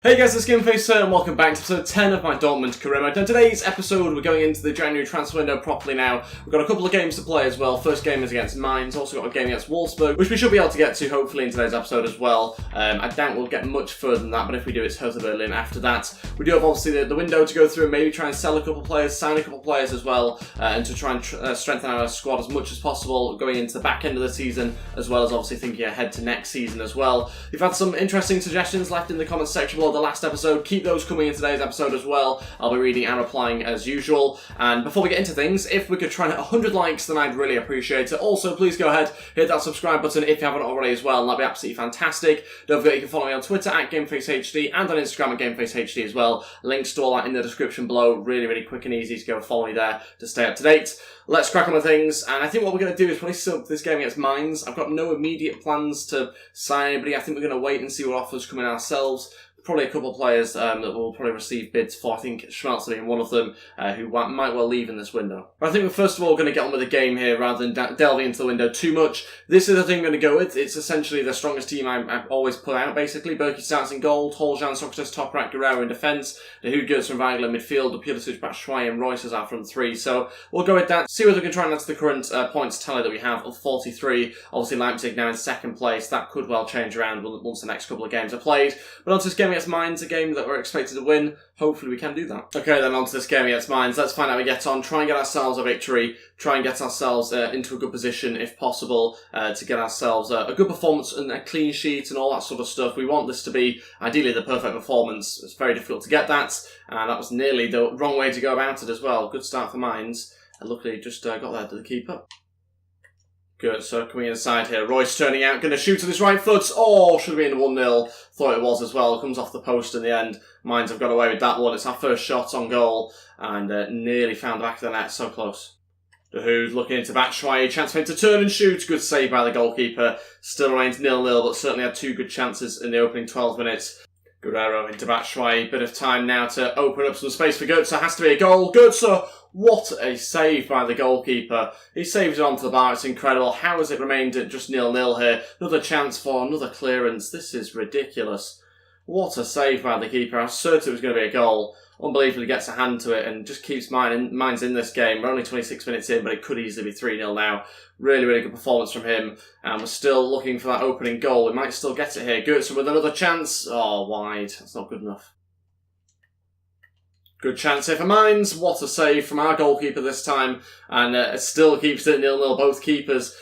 Hey guys, it's Gameface here and welcome back to episode 10 of my Dortmund career mode. Now today's episode we're going into the January transfer window properly now. We've got a couple of games to play as well. First game is against Mainz, also got a game against Wolfsburg, which we should be able to get to hopefully in today's episode as well. I doubt we'll get much further than that, but if we do it's Hertha Berlin after that. We do have obviously the window to go through and maybe try and sell a couple of players, sign a couple of players as well, and to try and strengthen our squad as much as possible going into the back end of the season, as well as obviously thinking ahead to next season as well. We've had some interesting suggestions left in the comments section below the last episode. Keep those coming in today's episode as well. I'll be reading and replying as usual. And before we get into things, if we could try and hit 100 likes, then I'd really appreciate it. Also, please go ahead, hit that subscribe button if you haven't already as well, and that'd be absolutely fantastic. Don't forget you can follow me on Twitter at GamefaceHD and on Instagram at GamefaceHD as well. Links to all that in the description below. Really quick and easy to go follow me there to stay up to date. Let's crack on with things, and I think what we're going to do is probably still this game against Mainz. I've got no immediate plans to sign anybody. I think we're going to wait and see what offers come in ourselves. Probably a couple of players that will probably receive bids for. I think Schmaltz being one of them who might well leave in this window. But I think we're first of all going to get on with the game here rather than delving into the window too much. This is the thing I'm going to go with. It's essentially the strongest team I've always put out, basically. Berkey starts in goal, Toljan, Socrates, Toprak, Guerrero in defence, Dahoud, Goetz and Weigl in midfield, Pulisic, Batshuayi and Royce as our front three. So we'll go with that, see whether we can try and add to the current points tally that we have of 43. Obviously Leipzig now in second place. That could well change around once the next couple of games are played. But onto this game against Mainz, a game that we're expected to win. Hopefully we can do that. Okay, then on to this game against Mainz. Let's find out how we get on. Try and get ourselves a victory. Try and get ourselves into a good position, if possible, to get ourselves a good performance and a clean sheet and all that sort of stuff. We want this to be, ideally, the perfect performance. It's very difficult to get that, and that was nearly the wrong way to go about it as well. Good start for Mainz. And luckily, just got there to the keeper. Good, so coming inside here, Royce turning out, going to shoot with his right foot. Oh, should have been 1-0. Thought it was as well. Comes off the post in the end. Mainz have got away with that one. It's our first shot on goal, and nearly found the back of the net. So close. Dahoud looking into Batshuayi. Chance for him to turn and shoot. Good save by the goalkeeper. Still remains 0-0, but certainly had two good chances in the opening 12 minutes. Guerrero into Batshuayi. Bit of time now to open up some space for Goetze. Has to be a goal. Goetze! What a save by the goalkeeper. He saves it onto the bar. It's incredible. How has it remained at just 0-0 here? Another chance for another clearance. This is ridiculous. What a save by the keeper. I was certain it was going to be a goal. Unbelievably gets a hand to it and just keeps Mainz in this game. We're only 26 minutes in, but it could easily be 3-0 now. Really good performance from him. And we're still looking for that opening goal. We might still get it here. Goetze with another chance. Oh, wide. That's not good enough. Good chance here for Mainz. What a save from our goalkeeper this time. And it still keeps it 0-0. Both keepers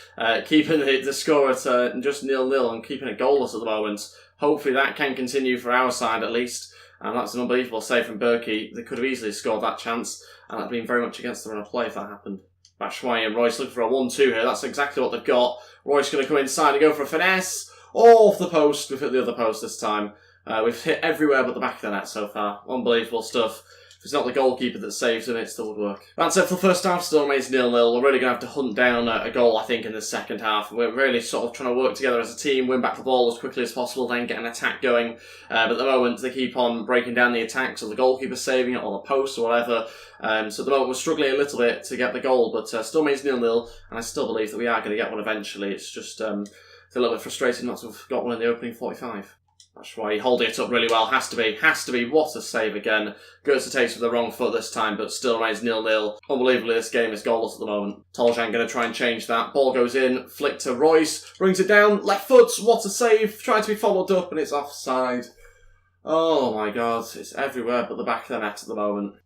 keeping the score at just 0-0 and keeping it goalless at the moment. Hopefully that can continue for our side at least. And that's an unbelievable save from Berkey. They could have easily scored that chance. And that'd been very much against the run of play if that happened. Batshuayi and Royce looking for a 1-2 here. That's exactly what they've got. Royce going to come inside and go for a finesse. Oh, off the post. We've hit the other post this time. We've hit everywhere but the back of the net so far. Unbelievable stuff. If it's not the goalkeeper that saves him, it still would work. That's it for the first half. Still remains 0-0. We're really going to have to hunt down a goal, I think, in the second half. We're really sort of trying to work together as a team, win back the ball as quickly as possible, then get an attack going. But at the moment, they keep on breaking down the attacks, or the goalkeeper saving it, or the post, or whatever. So at the moment, we're struggling a little bit to get the goal, but still remains 0-0, and I still believe that we are going to get one eventually. It's just it's a little bit frustrating not to have got one in the opening 45. That's why holding it up really well. Has to be. What a save again. Goetze takes with the wrong foot this time, but still remains 0-0. Unbelievably, this game is goalless at the moment. Toljan going to try and change that. Ball goes in. Flick to Royce. Brings it down. Left foot. What a save. Trying to be followed up, and it's offside. Oh my god. It's everywhere but the back of the net at the moment.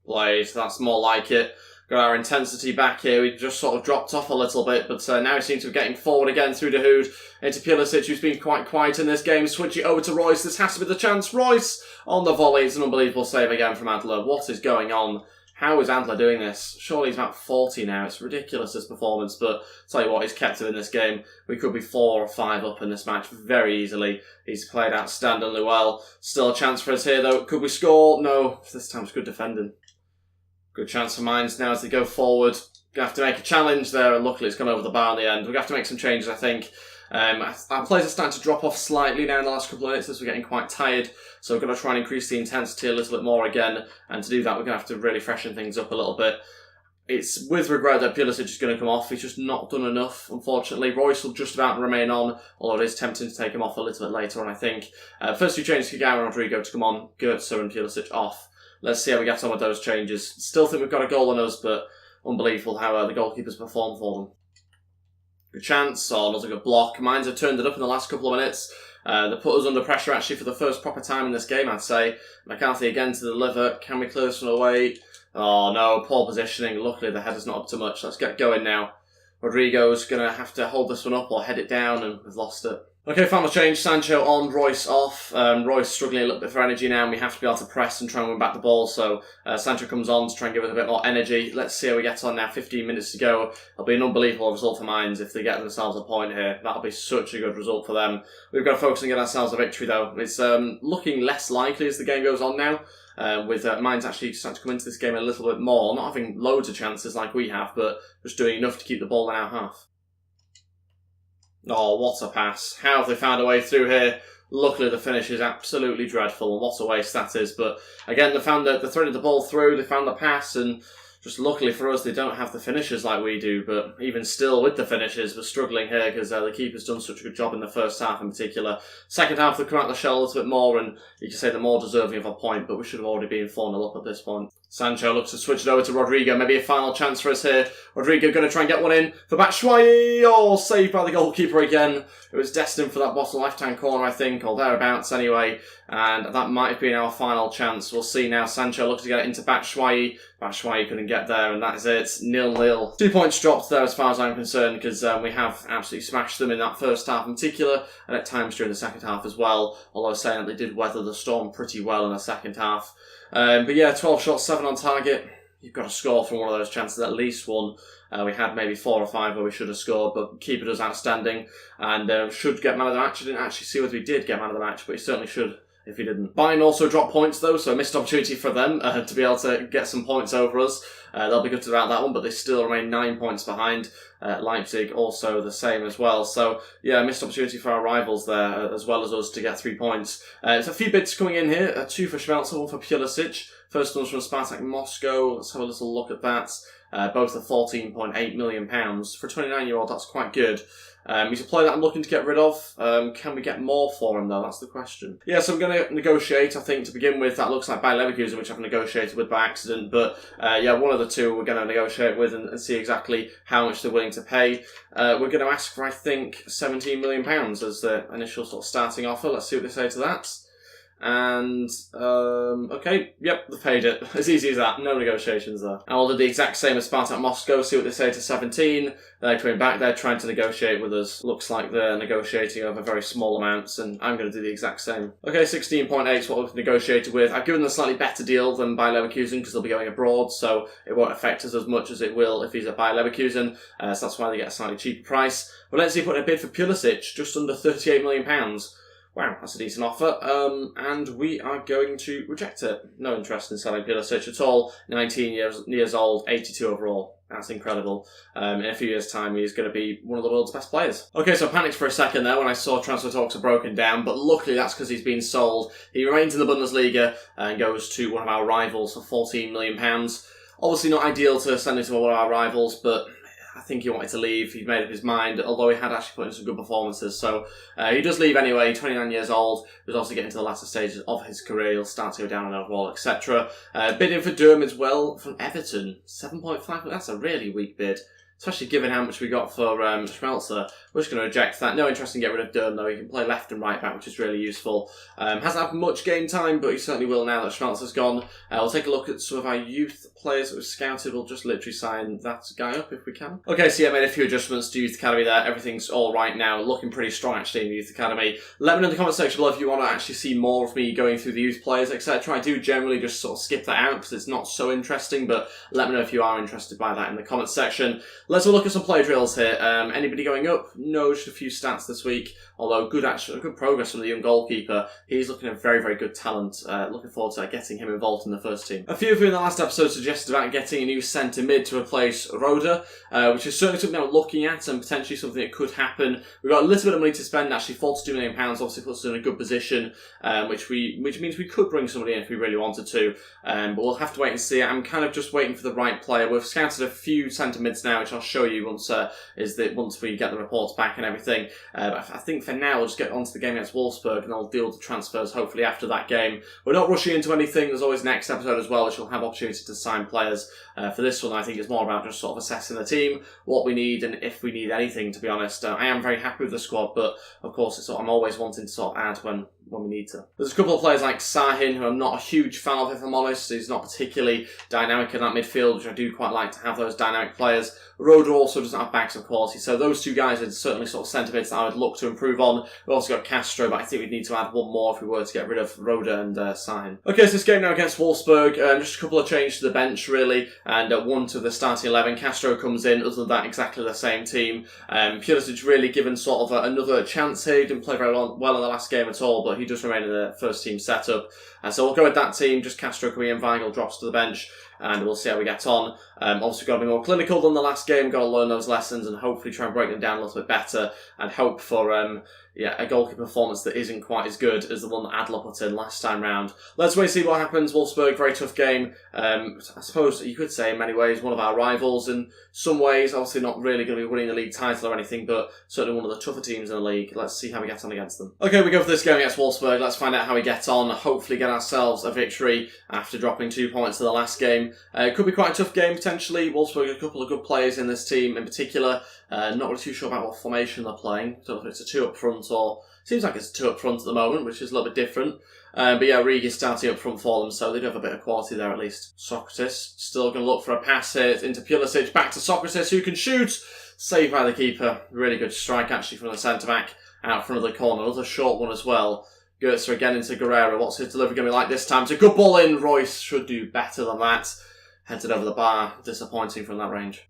Played. That's more like it. Got our intensity back here. We just sort of dropped off a little bit, but now we seem to be getting forward again through Dahoud into Pulisic, who's been quite quiet in this game. Switch it over to Royce. This has to be the chance. Royce on the volley. It's an unbelievable save again from Adler. What is going on? How is Adler doing this? Surely he's about 40 now. It's ridiculous, this performance, but I'll tell you what, he's kept him in this game. We could be 4 or 5 up in this match very easily. He's played outstandingly well. Still a chance for us here, though. Could we score? No. This time it's good defending. Good chance for Mainz now as they go forward. Going to have to make a challenge there, and luckily it's gone over the bar in the end. We're going to have to make some changes, I think. Our players are starting to drop off slightly now in the last couple of minutes as we're getting quite tired. So we're going to try and increase the intensity a little bit more again. And to do that, we're going to have to really freshen things up a little bit. It's with regret that Pulisic is going to come off. He's just not done enough, unfortunately. Royce will just about remain on, although it is tempting to take him off a little bit later on, I think. First two changes, Kagawa and Rodrigo to come on, Götze and Pulisic off. Let's see how we get on with those changes. Still think we've got a goal on us, but unbelievable how the goalkeepers perform for them. Good chance, or not a good block. Mines have turned it up in the last couple of minutes. They put us under pressure actually for the first proper time in this game, I'd say. McCarthy again to deliver. Can we clear this one away? Oh no, poor positioning. Luckily the header's not up to much. Let's get going now. Rodrigo's going to have to hold this one up or head it down, and we've lost it. Okay, final change. Sancho on, Royce off. Royce struggling a little bit for energy now, and we have to be able to press and try and win back the ball. So Sancho comes on to try and give us a bit more energy. Let's see how we get on now. 15 minutes to go. It'll be an unbelievable result for Mainz if they get themselves a point here. That'll be such a good result for them. We've got to focus on getting ourselves a victory, though. It's looking less likely as the game goes on now. With Mainz actually starting to come into this game a little bit more, not having loads of chances like we have, but just doing enough to keep the ball in our half. Oh, what a pass. How have they found a way through here? Luckily, the finish is absolutely dreadful, and what a waste that is. But again, they threaded the ball through, they found the pass, and just luckily for us, they don't have the finishers like we do. But even still, with the finishers, we're struggling here because the keeper's done such a good job in the first half in particular. Second half, they've come out the shell a little bit more, and you can say they're more deserving of a point, but we should have already been 4-0 up at this point. Sancho looks to switch it over to Rodrigo. Maybe a final chance for us here. Rodrigo going to try and get one in for Batshuayi. Oh, saved by the goalkeeper again. It was destined for that bottom left-hand corner, I think, or thereabouts anyway. And that might have been our final chance. We'll see now. Sancho looks to get it into Batshuayi. Batshuayi couldn't get there, and that is it. 0-0. 2 points dropped there as far as I'm concerned, because we have absolutely smashed them in that first half in particular, and at times during the second half as well, although saying that they did weather the storm pretty well in the second half. But yeah, 12 shots, 7 on target. You've got to score from one of those chances, at least one. We had maybe 4 or 5 where we should have scored, but keeper does outstanding and should get man of the match. I didn't actually see whether we did get man of the match, but he certainly should if he didn't. Bayern also dropped points though, so a missed opportunity for them to be able to get some points over us. They'll be gutted about that one, but they still remain 9 points behind. Leipzig also the same as well. So yeah, missed opportunity for our rivals there, as well as us to get 3 points. There's a few bids coming in here. 2 for Schmelzer, 1 for Pulisic. First one's from Spartak Moscow. Let's have a little look at that. Both are £14.8 million. For a 29-year-old, that's quite good. He's a player that I'm looking to get rid of. Can we get more for him, though? That's the question. Yeah, so I'm going to negotiate, I think, to begin with. That looks like Bayer Leverkusen, which I've negotiated with by accident. But yeah, one of the two we're going to negotiate with and see exactly how much they're willing to pay. We're going to ask for, I think, £17 million as the initial sort of starting offer. Let's see what they say to that. And, okay, yep, they paid it. As easy as that, no negotiations there. And I'll do the exact same as Spartak Moscow, see what they say to 17. They're coming back, they're trying to negotiate with us. Looks like they're negotiating over very small amounts, and I'm going to do the exact same. Okay, 16.8 is what we've negotiated with. I've given them a slightly better deal than Bayer Leverkusen because they'll be going abroad, so it won't affect us as much as it will if he's at Bayer Leverkusen, so that's why they get a slightly cheaper price. But let's see, put a bid for Pulisic, just under £38 million. Wow, that's a decent offer, and we are going to reject it. No interest in selling Pulisic at all. 19 years old, 82 overall. That's incredible. In a few years' time, he's going to be one of the world's best players. Okay, so I panicked for a second there when I saw transfer talks are broken down, but luckily that's because he's been sold. He remains in the Bundesliga and goes to one of our rivals for £14 million. Obviously not ideal to send him to one of our rivals, but I think he wanted to leave. He'd made up his mind, although he had actually put in some good performances. So he does leave anyway, 29 years old. He's also getting to the latter stages of his career. He'll start to go down on overall, etc. Bidding for Durham as well from Everton. 7.5. That's a really weak bid, especially given how much we got for Schmelzer. We're just going to reject that. No interest in getting rid of Durham, though. He can play left and right back, which is really useful. Hasn't had much game time, but he certainly will now that Schmelzer's gone. We'll take a look at some of our youth players that we've scouted. We'll just literally sign that guy up if we can. Okay, so yeah, made a few adjustments to Youth Academy there. Everything's all right now. Looking pretty strong, actually, in the Youth Academy. Let me know in the comment section below if you want to actually see more of me going through the youth players, etc. I do generally just sort of skip that out because it's not so interesting, but let me know if you are interested by that in the comment section. Let's have a look at some player drills here. Anybody going up? No, just a few stats this week. Although good progress from the young goalkeeper. He's looking at very, very good talent. Looking forward to getting him involved in the first team. A few of you in the last episode suggested about getting a new centre mid to replace Roda, which is certainly something I'm looking at and potentially something that could happen. We've got a little bit of money to spend, actually £42 million, obviously puts us in a good position, which means we could bring somebody in if we really wanted to, but we'll have to wait and see. I'm kind of just waiting for the right player. We've scouted a few centre mids now, which I'll show you once we get the reports back and everything. But I think for now we'll just get onto the game against Wolfsburg and I'll deal with the transfers hopefully after that game. We're not rushing into anything. There's always next episode as well, which will have opportunity to sign players. For this one, I think it's more about just sort of assessing the team, what we need, and if we need anything, to be honest. I am very happy with the squad, but of course I'm always wanting to sort of add when we need to. There's a couple of players like Sahin, who I'm not a huge fan of, if I'm honest. He's not particularly dynamic in that midfield, which I do quite like to have those dynamic players. Roda also doesn't have backs of quality, so those two guys are certainly sort of centre mids that I would look to improve on. We've also got Castro, but I think we'd need to add one more if we were to get rid of Roda and Sahin. Okay, so this game now against Wolfsburg, just a couple of changes to the bench really, and one to the starting 11. Castro comes in, other than that, exactly the same team. Pulisic really given sort of another chance here. He didn't play very well in the last game at all, but he does remain in the first team setup. So we'll go with that team, just Castro coming in, Weigl drops to the bench, and we'll see how we get on. Obviously got to be more clinical than the last game, got to learn those lessons and hopefully try and break them down a little bit better and hope for a goalkeeper performance that isn't quite as good as the one that Adler put in last time round. Let's wait and see what happens. Wolfsburg, very tough game. I suppose you could say in many ways one of our rivals. In some ways, obviously not really going to be winning the league title or anything, but certainly one of the tougher teams in the league. Let's see how we get on against them. Okay, we go for this game against Wolfsburg. Let's find out how we get on. Hopefully get ourselves a victory after dropping 2 points in the last game. It could be quite a tough game potentially. Wolfsburg have a couple of good players in this team in particular. Not really too sure about what formation they're playing. Don't know if it's a 2 up front or... Seems like it's a 2 up front at the moment, which is a little bit different. But yeah, Rigi's starting up front for them, so they do have a bit of quality there at least. Socrates still going to look for a pass here into Pulisic. Back to Socrates, who can shoot. Saved by the keeper. Really good strike actually from the centre-back out front of the corner. Another short one as well. Goetze again into Guerrero. What's his delivery going to be like this time? It's a good ball in. Royce should do better than that. Heads it over the bar. Disappointing from that range.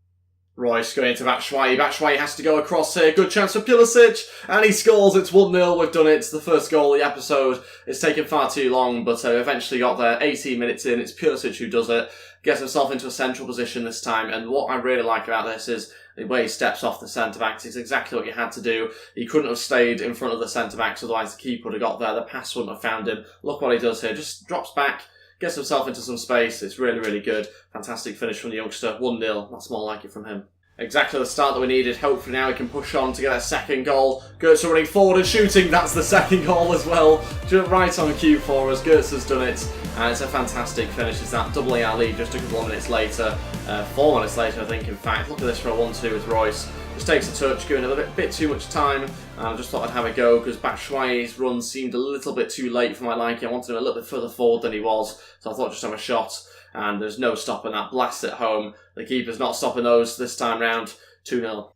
Royce going into Batshuayi. Batshuayi has to go across here. Good chance for Pulisic. And he scores. It's 1-0. We've done it. It's the first goal of the episode. It's taken far too long, but eventually got there. 18 minutes in. It's Pulisic who does it. Gets himself into a central position this time. And what I really like about this is the way he steps off the centre-backs. It's exactly what you had to do. He couldn't have stayed in front of the centre-backs, otherwise the keeper would have got there. The pass wouldn't have found him. Look what he does here. Just drops back. Gets himself into some space. It's really, really good. Fantastic finish from the youngster. 1-0. That's more like it from him. Exactly the start that we needed. Hopefully now we can push on to get a second goal. Goetze running forward and shooting. That's the second goal as well. Just right on cue for us. Goetze has done it. And it's a fantastic finish. It's that doubling our lead just a couple of minutes later. 4 minutes later, I think, in fact. Look at this for a 1-2 with Royce. Just takes a touch, giving a bit too much time. I just thought I'd have a go because Batshuayi's run seemed a little bit too late for my liking. I wanted him a little bit further forward than he was, so I thought I'd just have a shot. And there's no stopping that. Blast it home. The keeper's not stopping those this time round. 2-0.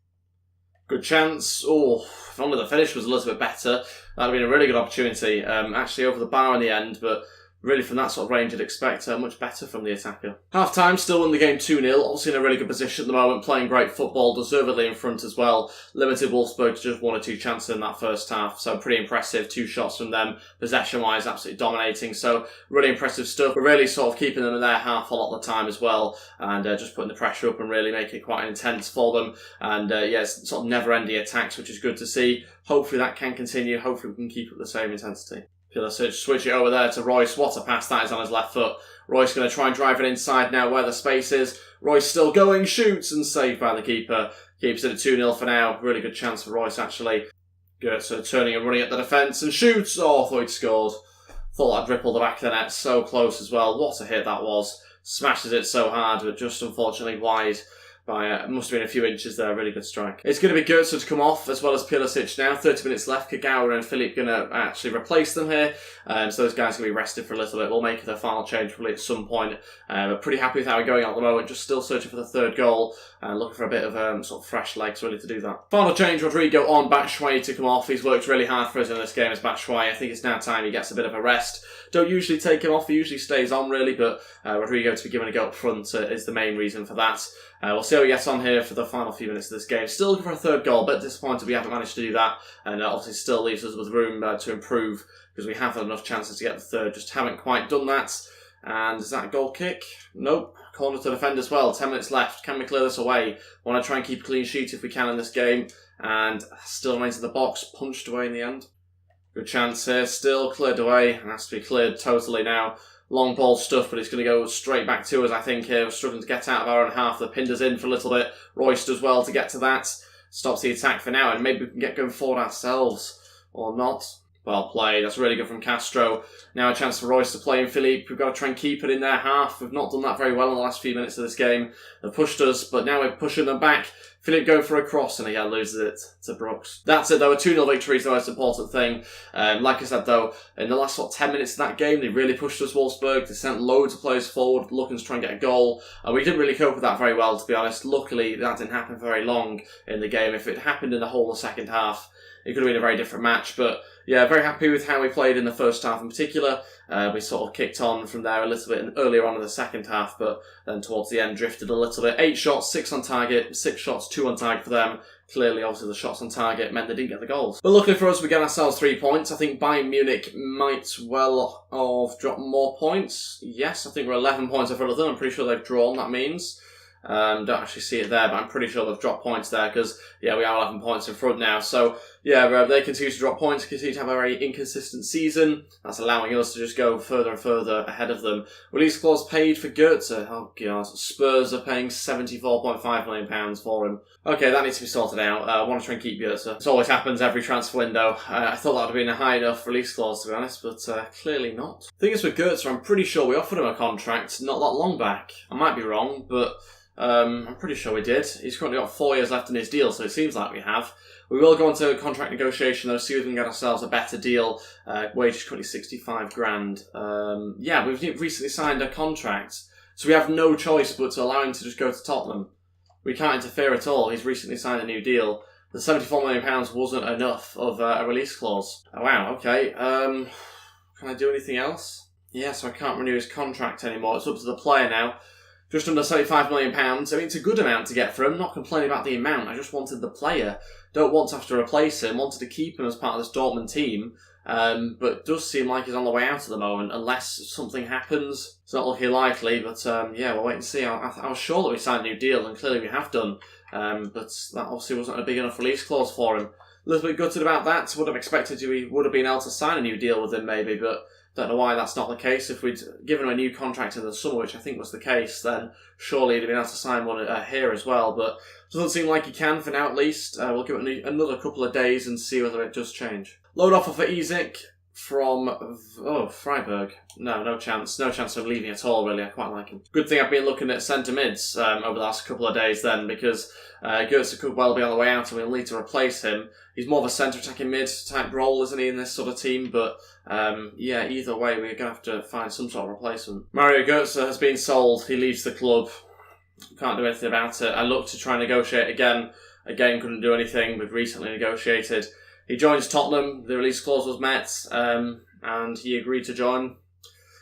Good chance. Oh, if only the finish was a little bit better. That would have been a really good opportunity. Actually over the bar in the end, but really from that sort of range you'd expect much better from the attacker. Half time, still win the game 2-0. Obviously in a really good position at the moment, playing great football, deservedly in front as well. Limited Wolfsburg to just 1 or 2 chances in that first half, so pretty impressive. 2 shots from them, possession-wise, absolutely dominating. So really impressive stuff. We're really sort of keeping them in their half a lot of the time as well, and just putting the pressure up and really making it quite intense for them. And yeah, it's sort of never-ending attacks, which is good to see. Hopefully that can continue. Hopefully we can keep up the same intensity. Pulisic, switch it over there to Royce. What a pass that is on his left foot. Royce going to try and drive it inside now where the space is. Royce still going, shoots and saved by the keeper. Keeps it at 2-0 for now. Really good chance for Royce actually. Goetze turning and running at the defence and shoots. Oh, I thought he'd scored. Thought I'd ripple the back of the net. So close as well. What a hit that was. Smashes it so hard, but just unfortunately wide. Must have been a few inches there. Really good strike. It's going to be Goetze to come off as well as Pulisic now. 30 minutes left. Kagawa and Philippe going to actually replace them here. So those guys are going to be rested for a little bit. We'll make their final change probably at some point. But pretty happy with how we're going at the moment. Just still searching for the third goal and looking for a bit of sort of fresh legs really to do that. Final change, Rodrigo on, Batshuayi to come off. He's worked really hard for us in this game as Batshuayi. I think it's now time he gets a bit of a rest. Don't usually take him off. He usually stays on really, but Rodrigo to be given a go up front is the main reason for that. We'll see how he gets on here for the final few minutes of this game. Still looking for a third goal, but disappointed we haven't managed to do that, and obviously still leaves us with room to improve, because we have had enough chances to get the third, just haven't quite done that. And is that a goal kick? Nope. Corner to defend as well. 10 minutes left. Can we clear this away? Want to try and keep a clean sheet if we can in this game. And still remains in the box. Punched away in the end. Good chance here. Still cleared away. And has to be cleared totally now. Long ball stuff, but it's going to go straight back to us, I think, here. We're struggling to get out of our own half. The pinned us in for a little bit. Royce does well to get to that. Stops the attack for now, and maybe we can get going forward ourselves. Or not. Well played. That's really good from Castro. Now a chance for Royce to play in Philippe. We've got to try and keep it in their half. We've not done that very well in the last few minutes of this game. They've pushed us, but now we're pushing them back. Philippe going for a cross, and again loses it to Brooks. That's it though. A 2-0 victory is the most important thing. Like I said though, in the last 10 minutes of that game, they really pushed us, Wolfsburg. They sent loads of players forward looking to try and get a goal. We didn't really cope with that very well, to be honest. Luckily, that didn't happen very long in the game. If it happened in the whole of the second half, it could have been a very different match. But yeah, very happy with how we played in the first half in particular. We sort of kicked on from there a little bit earlier on in the second half, but then towards the end drifted a little bit. 8 shots, 6 on target, 6 shots, 2 on target for them. Clearly, obviously, the shots on target meant they didn't get the goals. But luckily for us, we get ourselves 3 points. I think Bayern Munich might well have dropped more points. Yes, I think we're 11 points in front of them. I'm pretty sure they've drawn, that means. Don't actually see it there, but I'm pretty sure they've dropped points there because, yeah, we are 11 points in front now. So, yeah, they continue to drop points, continue to have a very inconsistent season. That's allowing us to just go further and further ahead of them. Release clause paid for Goetze. Oh, God. Spurs are paying £74.5 million for him. Okay, that needs to be sorted out. I want to try and keep Goetze. This always happens every transfer window. I thought that would have been a high enough release clause, to be honest, but clearly not. The thing is with Goetze, I'm pretty sure we offered him a contract not that long back. I might be wrong, but I'm pretty sure we did. He's currently got 4 years left in his deal, so it seems like we have. We will go into contract negotiation though, see if we can get ourselves a better deal. Wage is currently 65 grand. Yeah, we've recently signed a contract, so we have no choice but to allow him to just go to Tottenham. We can't interfere at all. He's recently signed a new deal. The £74 million wasn't enough of a release clause. Oh, wow, okay. Can I do anything else? Yeah, so I can't renew his contract anymore. It's up to the player now. Just under £75 million. I mean, it's a good amount to get for him. Not complaining about the amount. I just wanted the player. Don't want to have to replace him. Wanted to keep him as part of this Dortmund team. But it does seem like he's on the way out at the moment, unless something happens. It's not looking likely, but yeah, we'll wait and see. I was sure that we signed a new deal, and clearly we have done. But that obviously wasn't a big enough release clause for him. A little bit gutted about that. Would have expected we would have been able to sign a new deal with him, maybe, but don't know why that's not the case. If we'd given him a new contract in the summer, which I think was the case, then surely he'd have been able to sign one here as well. But it doesn't seem like he can for now, at least. We'll give it another couple of days and see whether it does change. Load offer for Isak from Freiburg. No chance. No chance of leaving at all, really. I quite like him. Good thing I've been looking at centre mids over the last couple of days then, because Goetze could well be on the way out and we'll need to replace him. He's more of a centre attacking mid type role, isn't he, in this sort of team? But yeah, either way, we're going to have to find some sort of replacement. Mario Goetze has been sold. He leaves the club. Can't do anything about it. I looked to try and negotiate again. Again, couldn't do anything. We've recently negotiated. He joins Tottenham. The release clause was met, and he agreed to join.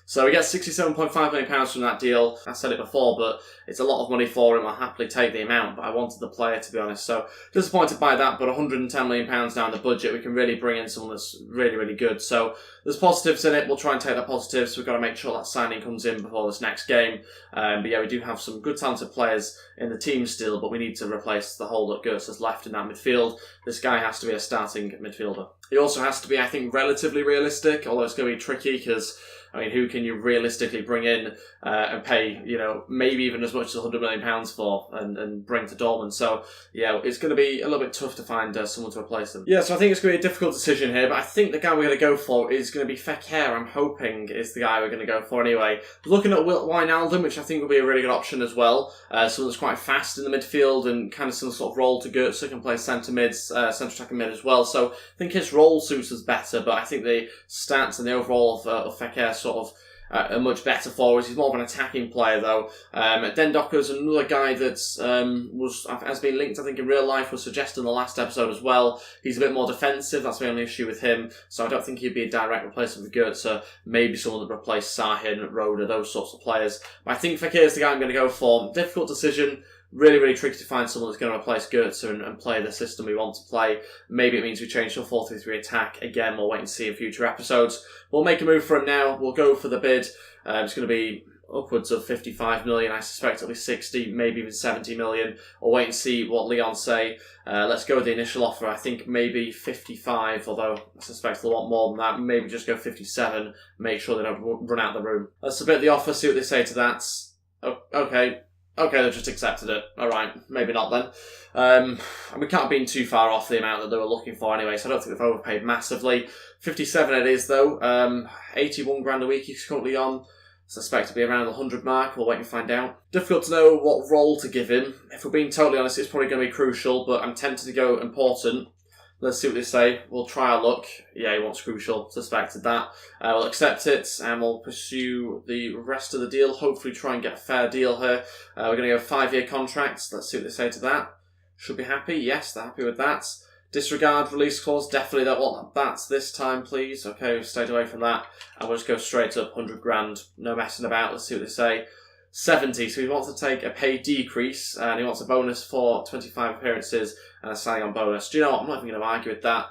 So he gets £67.5 million from that deal. I said it before, but it's a lot of money for him. I'll happily take the amount, but I wanted the player, to be honest. So disappointed by that, but £110 million down the budget. We can really bring in someone that's really, really good. So there's positives in it. We'll try and take the positives. We've got to make sure that signing comes in before this next game. But yeah, we do have some good talented players in the team still, but we need to replace the hole that Goetze has left in that midfield. This guy has to be a starting midfielder. He also has to be, I think, relatively realistic, although it's going to be tricky because, I mean, who can you realistically bring in and pay, maybe even as much as £100 million for and bring to Dortmund? So, yeah, it's going to be a little bit tough to find someone to replace them. Yeah, so I think it's going to be a difficult decision here, but I think the guy we're going to go for is going to be Fekir. I'm hoping is the guy we're going to go for anyway. Looking at Wijnaldum, which I think will be a really good option as well. Someone that's quite fast in the midfield and kind of some sort of role to Goetze, can play centre attacking mid as well. So I think his role suits us better, but I think the stats and the overall of Fekir sort of are much better for us. He's more of an attacking player though. Dendoker's another guy that has been linked, I think, in real life, was suggested in the last episode as well. He's a bit more defensive. That's the only issue with him. So I don't think he'd be a direct replacement for Goetze. Maybe someone that replaced Sahin, Roda, those sorts of players. But I think Fekir's the guy I'm going to go for. Difficult decision. Really, really tricky to find someone that's going to replace Goetze and play the system we want to play. Maybe it means we change to a 4-3-3 attack. Again, we'll wait and see in future episodes. We'll make a move for him now. We'll go for the bid. It's going to be upwards of 55 million. I suspect it'll be 60, maybe even 70 million. We'll wait and see what Leon say. Let's go with the initial offer. I think maybe 55, although I suspect a lot more than that. Maybe just go 57. Make sure they don't run out of the room. Let's submit the offer, see what they say to that. Oh, okay. Okay, they've just accepted it. Alright, maybe not then. We can't have been too far off the amount that they were looking for anyway, so I don't think they've overpaid massively. 57 it is though. 81 grand a week he's currently on. Suspect to be around the 100 mark. We'll wait and find out. Difficult to know what role to give him. If we're being totally honest, it's probably going to be crucial, but I'm tempted to go important. Let's see what they say. We'll try our luck. Yeah, he wants crucial. Suspected that. We'll accept it, and we'll pursue the rest of the deal. Hopefully try and get a fair deal here. We're going to go 5-year contracts. Let's see what they say to that. Should be happy. Yes, they're happy with that. Disregard release clause. Definitely don't want that this time, please. Okay, we've stayed away from that. And we'll just go straight up 100 grand. No messing about. Let's see what they say. 70. So he wants to take a pay decrease, and he wants a bonus for 25 appearances and a signing on bonus. Do you know what? I'm not even going to argue with that.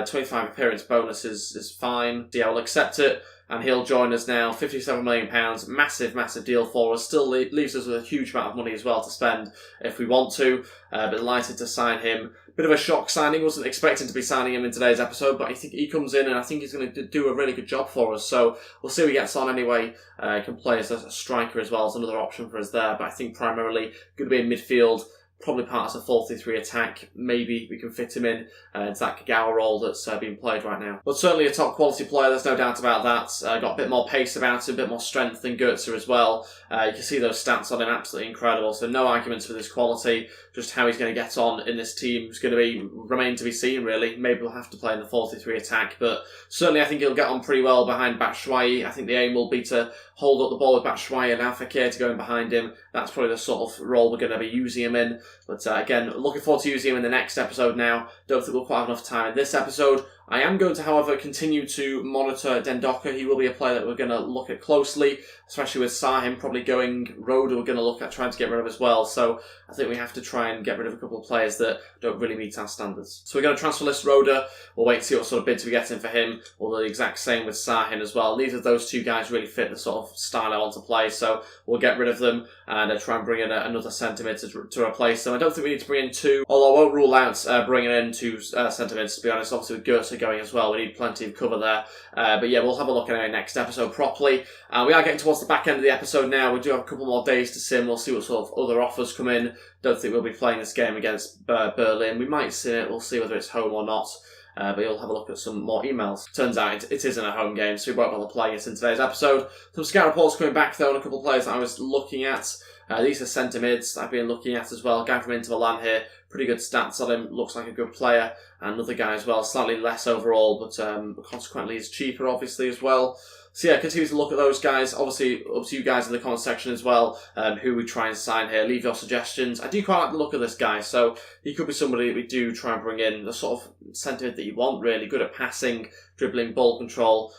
25 appearance bonus is fine. Yeah, we'll accept it, and he'll join us now. £57 million. Massive, massive deal for us. Still leaves us with a huge amount of money as well to spend if we want to. But delighted to sign him. Bit of a shock signing. Wasn't expecting to be signing him in today's episode, but I think he comes in and I think he's going to do a really good job for us. So we'll see how he gets on anyway. He can play as a striker as well as another option for us there. But I think primarily going to be in midfield. Probably part of a 4-3-3 attack. Maybe we can fit him in into that Kagawa role that's being played right now. But certainly a top quality player, there's no doubt about that. Got a bit more pace about him, a bit more strength than Goetze as well. You can see those stats on him, absolutely incredible. So no arguments for this quality. Just how he's going to get on in this team is going to remain to be seen, really. Maybe we'll have to play in the 4-3-3 attack, but certainly I think he'll get on pretty well behind Batshuayi. I think the aim will be to hold up the ball with Batshuayi and Al-Fakir to go in behind him. That's probably the sort of role we're going to be using him in. But again, looking forward to using him in the next episode now. Don't think we'll quite have enough time in this episode. I am going to, however, continue to monitor Dendoka. He will be a player that we're going to look at closely, especially with Sahim probably going road. We're going to look at trying to get rid of as well. So I think we have to try and get rid of a couple of players that don't really meet our standards. So we're going to transfer list Roda. We'll wait to see what sort of bids we get in for him. We'll do the exact same with Sahin as well. Neither of those two guys really fit the sort of style I want to play. So we'll get rid of them and try and bring in another centre mid to replace them. I don't think we need to bring in two, although I won't rule out bringing in two centre mids, to be honest. Obviously with Goetze going as well, we need plenty of cover there. But yeah, we'll have a look at our next episode properly. We are getting towards the back end of the episode now. We do have a couple more days to sim. We'll see what sort of other offers come in. Don't think we'll be playing this game against Berlin. We might sim it. We'll see whether it's home or not. But you'll have a look at some more emails. Turns out it isn't a home game, so we won't bother playing it in today's episode. Some scout reports coming back though, and a couple of players that I was looking at. These are centre mids I've been looking at as well. Guy from Inter Milan here, pretty good stats on him. Looks like a good player. And another guy as well, slightly less overall, but consequently is cheaper obviously as well. So yeah, continue to look at those guys. Obviously, up to you guys in the comment section as well, who we try and sign here. Leave your suggestions. I do quite like the look of this guy, so he could be somebody that we do try and bring in. The sort of centre mid that you want, really. Good at passing, dribbling, ball control,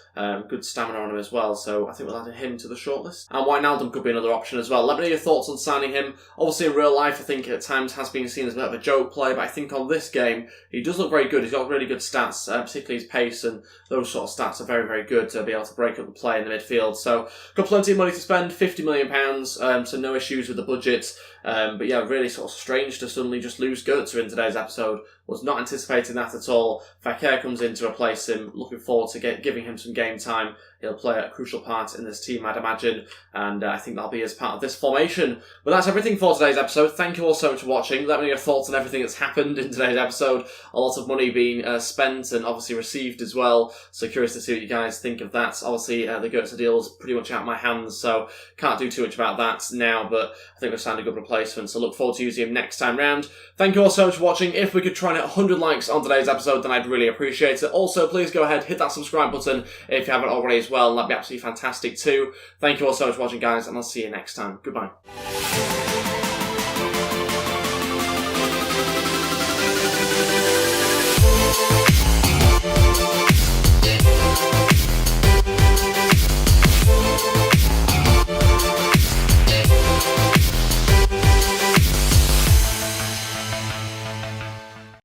good stamina on him as well. So I think we'll add him to the shortlist. And Wijnaldum could be another option as well. Let me know your thoughts on signing him. Obviously, in real life, I think at times has been seen as a bit of a joke player, but I think on this game, he does look very good. He's got really good stats, particularly his pace, and those sort of stats are very, very good to be able to break up the play in the midfield. So, got plenty of money to spend, £50 million, so no issues with the budget. But yeah, really sort of strange to suddenly just lose Goetze in today's episode. Was not anticipating that at all. Fakir comes in to replace him. Looking forward to giving him some game time. He'll play a crucial part in this team, I'd imagine. And I think that'll be as part of this formation. But that's everything for today's episode. Thank you all so much for watching. Let me know your thoughts on everything that's happened in today's episode. A lot of money being spent and obviously received as well. So curious to see what you guys think of that. Obviously, the Goetze deal is pretty much out of my hands, so can't do too much about that now. But I think we've signed a good replacement, so look forward to using him next time round. Thank you all so much for watching. If we could try and hit 100 likes on today's episode, then I'd really appreciate it. Also, please go ahead, hit that subscribe button if you haven't already as well. That'd be absolutely fantastic too. Thank you all so much for watching, guys, and I'll see you next time. Goodbye.